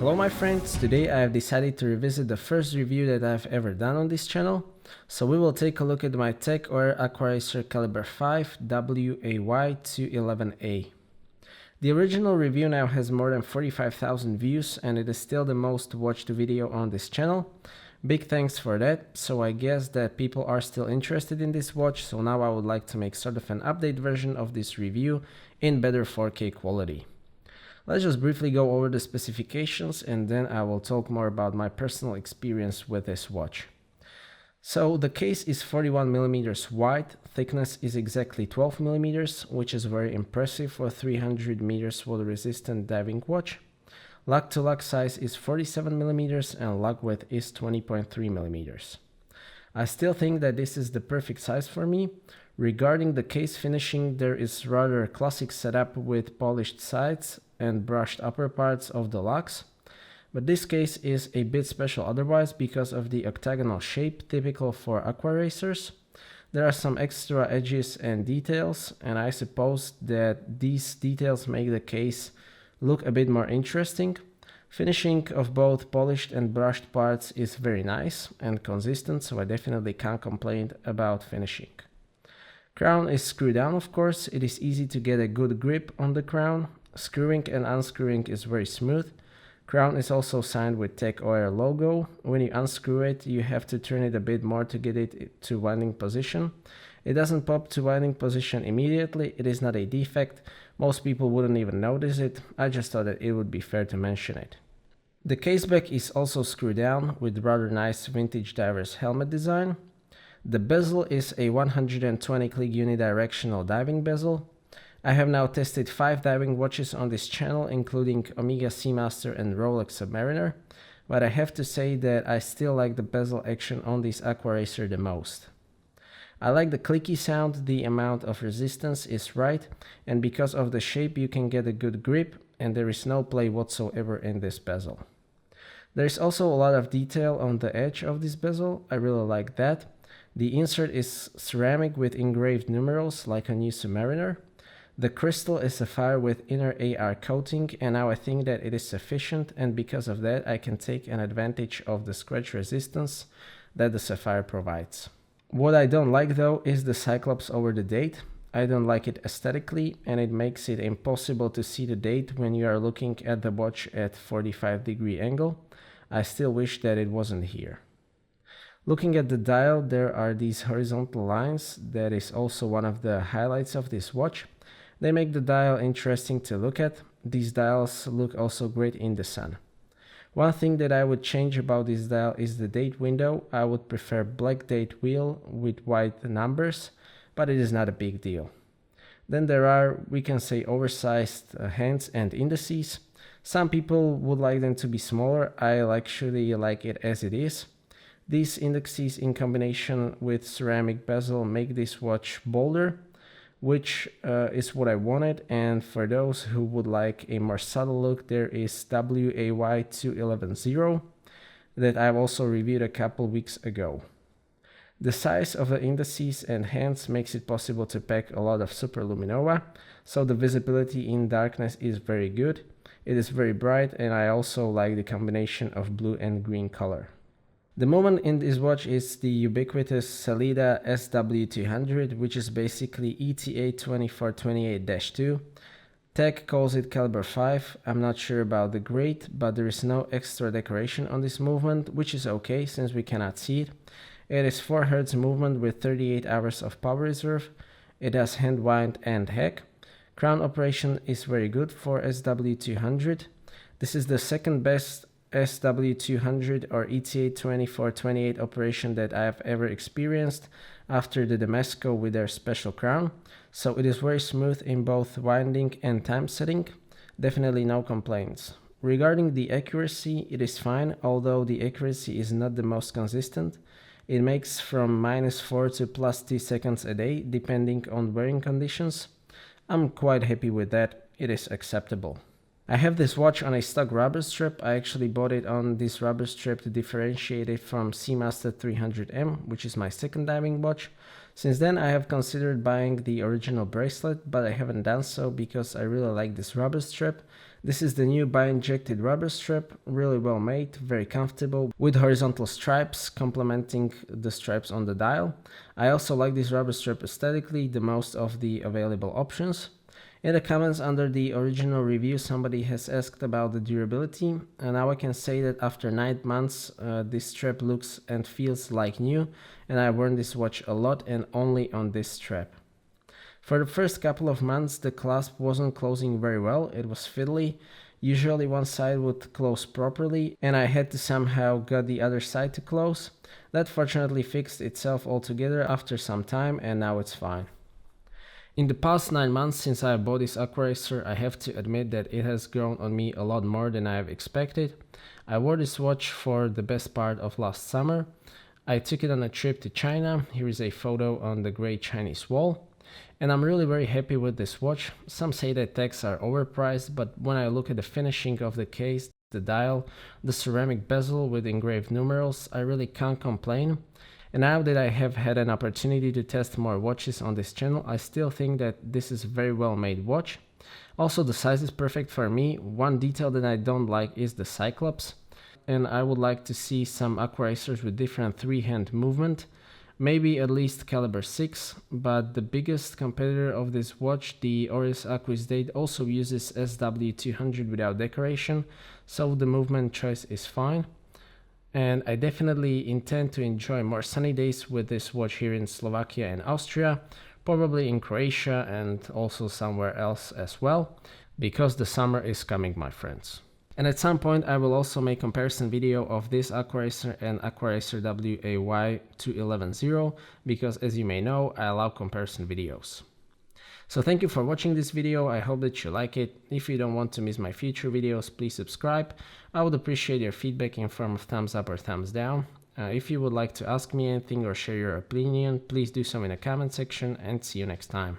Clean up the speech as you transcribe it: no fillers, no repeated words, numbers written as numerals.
Hello my friends, today I have decided to revisit the first review that I've ever done on this channel. So we will take a look at my Heuer Aquaracer Calibre 5 WAY211A. The original review now has more than 45,000 views and it is still the most watched video on this channel. Big thanks for that, so I guess that people are still interested in this watch, so now I would like to make sort of an update version of this review in better 4K quality. Let's just briefly go over the specifications and then I will talk more about my personal experience with this watch. So the case is 41mm wide, thickness is exactly 12mm, which is very impressive for a 300m water resistant diving watch. Lug to lug size is 47mm and lug width is 20.3mm. I still think that this is the perfect size for me. Regarding the case finishing, there is rather a classic setup with polished sides and brushed upper parts of the lugs. But this case is a bit special otherwise because of the octagonal shape typical for Aquaracers. There are some extra edges and details, and I suppose that these details make the case look a bit more interesting. Finishing of both polished and brushed parts is very nice and consistent, so I definitely can't complain about finishing. Crown is screwed down, of course. It is easy to get a good grip on the crown. Screwing and unscrewing is very smooth. Crown is also signed with Heuer logo. When you unscrew it, you have to turn it a bit more to get it to winding position. It doesn't pop to winding position immediately. It is not a defect. Most people wouldn't even notice it. I just thought that it would be fair to mention it. The case back is also screwed down with rather nice vintage diver's helmet design. The bezel is a 120 click unidirectional diving bezel. I have now tested 5 diving watches on this channel, including Omega Seamaster and Rolex Submariner, but I have to say that I still like the bezel action on this Aquaracer the most. I like the clicky sound, the amount of resistance is right, and because of the shape you can get a good grip and there is no play whatsoever in this bezel. There is also a lot of detail on the edge of this bezel. I really like that. The insert is ceramic with engraved numerals like a new Submariner. The crystal is sapphire with inner AR coating, and now I think that it is sufficient, and because of that I can take an advantage of the scratch resistance that the sapphire provides. What I don't like though is the cyclops over the date. I don't like it aesthetically and it makes it impossible to see the date when you are looking at the watch at 45-degree angle. I still wish that it wasn't here. Looking at the dial, there are these horizontal lines. That is also one of the highlights of this watch. They make the dial interesting to look at. These dials look also great in the sun. One thing that I would change about this dial is the date window. I would prefer black date wheel with white numbers, but it is not a big deal. Then there are, we can say, oversized hands and indices. Some people would like them to be smaller. I actually like it as it is. These indices in combination with ceramic bezel make this watch bolder, which is what I wanted, and for those who would like a more subtle look, there is WAY211A.FT6068 that I've also reviewed a couple weeks ago. The size of the indices and hands makes it possible to pack a lot of superluminova, so the visibility in darkness is very good. It is very bright, and I also like the combination of blue and green color. The movement in this watch is the ubiquitous Sellita SW200, which is basically ETA 2428-2. Tech calls it Calibre 5. I'm not sure about the grade, but there is no extra decoration on this movement, which is okay since we cannot see it. It is 4 Hz movement with 38 hours of power reserve. It has hand wind and hack. Crown operation is very good for SW200. This is the second best SW200 or ETA 2428 operation that I have ever experienced after the Damasko with their special crown, so it is very smooth in both winding and time setting. Definitely no complaints. Regarding the accuracy, it is fine, although the accuracy is not the most consistent. It makes from -4 to +2 seconds a day depending on wearing conditions. I'm quite happy with that, it is acceptable. I have this watch on a stock rubber strap. I actually bought it on this rubber strap to differentiate it from Seamaster 300M, which is my second diving watch. Since then I have considered buying the original bracelet, but I haven't done so because I really like this rubber strap. This is the new bi-injected rubber strap, really well made, very comfortable, with horizontal stripes complementing the stripes on the dial. I also like this rubber strap aesthetically, the most of the available options. In the comments under the original review, somebody has asked about the durability, and now I can say that after 9 months this strap looks and feels like new, and I worn this watch a lot and only on this strap. For the first couple of months the clasp wasn't closing very well, it was fiddly. Usually one side would close properly and I had to somehow get the other side to close. That fortunately fixed itself altogether after some time and now it's fine. In the past 9 months since I bought this Aquaracer, I have to admit that it has grown on me a lot more than I have expected. I wore this watch for the best part of last summer. I took it on a trip to China. Here is a photo on the great Chinese wall. And I'm really very happy with this watch. Some say that tags are overpriced, but when I look at the finishing of the case, the dial, the ceramic bezel with engraved numerals, I really can't complain. And now that I have had an opportunity to test more watches on this channel, I still think that this is a very well made watch. Also the size is perfect for me. One detail that I don't like is the cyclops. And I would like to see some Aquaracers with different 3-hand movement. Maybe at least caliber 6, but the biggest competitor of this watch, the Oris Aquis Date, also uses SW200 without decoration, so the movement choice is fine. And I definitely intend to enjoy more sunny days with this watch here in Slovakia and Austria, probably in Croatia and also somewhere else as well, because the summer is coming, my friends. And at some point I will also make a comparison video of this Aquaracer and Aquaracer WAY211A.FT6068 because as you may know, I love comparison videos. So thank you for watching this video, I hope that you like it. If you don't want to miss my future videos, please subscribe. I would appreciate your feedback in form of thumbs up or thumbs down. If you would like to ask me anything or share your opinion, please do so in the comment section and see you next time.